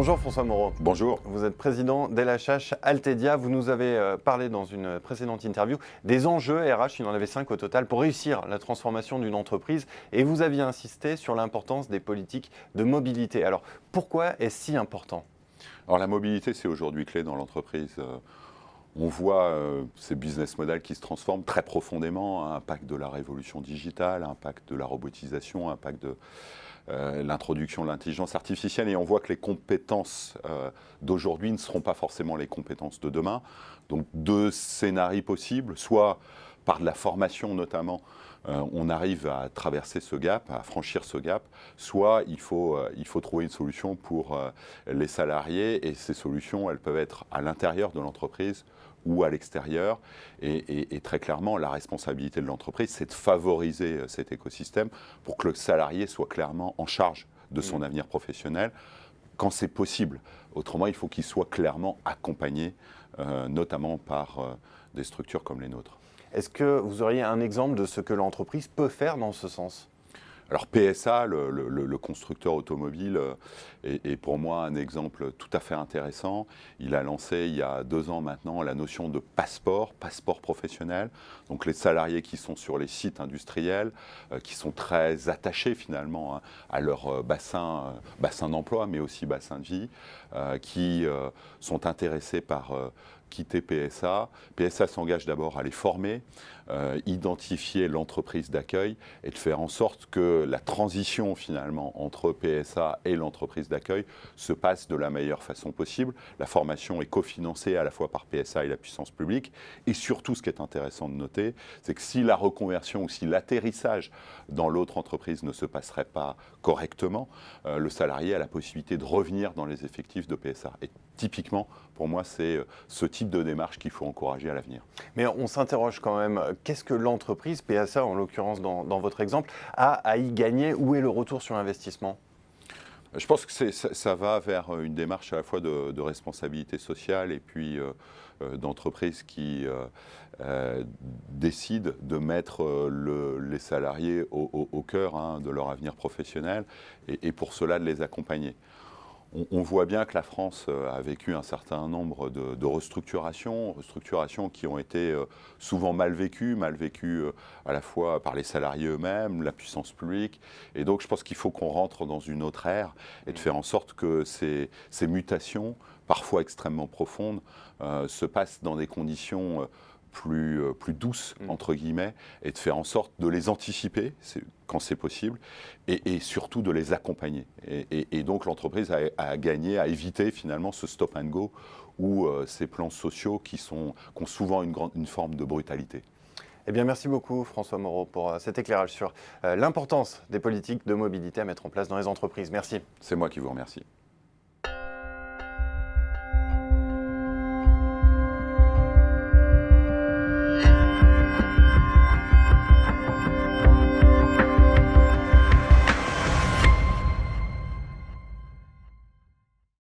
Bonjour François Moreau. Bonjour. Vous êtes président d'LHH Altedia. Vous nous avez parlé dans une précédente interview des enjeux RH, il en avait 5 au total, pour réussir la transformation d'une entreprise. Et vous aviez insisté sur l'importance des politiques de mobilité. Alors pourquoi est-ce si important ? Alors la mobilité, c'est aujourd'hui clé dans l'entreprise. On voit ces business models qui se transforment très profondément, impact de la révolution digitale, impact de la robotisation, impact de l'introduction de l'intelligence artificielle, et on voit que les compétences d'aujourd'hui ne seront pas forcément les compétences de demain. Donc deux scénarios possibles, soit par de la formation notamment, on arrive à traverser ce gap, à franchir ce gap, soit il faut trouver une solution pour les salariés, et ces solutions, elles peuvent être à l'intérieur de l'entreprise ou à l'extérieur. Et très clairement, la responsabilité de l'entreprise, c'est de favoriser cet écosystème pour que le salarié soit clairement en charge de son avenir professionnel, quand c'est possible. Autrement, il faut qu'il soit clairement accompagné, notamment par des structures comme les nôtres. Est-ce que vous auriez un exemple de ce que l'entreprise peut faire dans ce sens ? Alors PSA, le constructeur automobile, est pour moi un exemple tout à fait intéressant. Il a lancé il y a 2 ans maintenant la notion de passeport professionnel. Donc les salariés qui sont sur les sites industriels, qui sont très attachés finalement à leur bassin d'emploi, mais aussi bassin de vie, qui sont intéressés par quitter PSA. PSA s'engage d'abord à les former, identifier l'entreprise d'accueil et de faire en sorte que la transition finalement entre PSA et l'entreprise d'accueil se passe de la meilleure façon possible. La formation est cofinancée à la fois par PSA et la puissance publique. Et surtout, ce qui est intéressant de noter, c'est que si la reconversion ou si l'atterrissage dans l'autre entreprise ne se passerait pas correctement, le salarié a la possibilité de revenir dans les effectifs de PSA. Et typiquement, pour moi, c'est ce type de démarche qu'il faut encourager à l'avenir. Mais on s'interroge quand même, qu'est-ce que l'entreprise, PSA en l'occurrence dans votre exemple, a à y gagner? Où est le retour sur investissement? Je pense que ça va vers une démarche à la fois de responsabilité sociale et puis d'entreprise qui décide de mettre les salariés au cœur de leur avenir professionnel et pour cela de les accompagner. On voit bien que la France a vécu un certain nombre de restructurations qui ont été souvent mal vécues à la fois par les salariés eux-mêmes, la puissance publique. Et donc je pense qu'il faut qu'on rentre dans une autre ère et de faire en sorte que ces mutations, parfois extrêmement profondes, se passent dans des conditions plus douces, entre guillemets, et de faire en sorte de les anticiper quand c'est possible, et surtout de les accompagner. Et donc l'entreprise a gagné à éviter finalement ce stop and go ou ces plans sociaux qui ont souvent une forme de brutalité. Eh bien, merci beaucoup François Moreau pour cet éclairage sur l'importance des politiques de mobilité à mettre en place dans les entreprises. Merci. C'est moi qui vous remercie.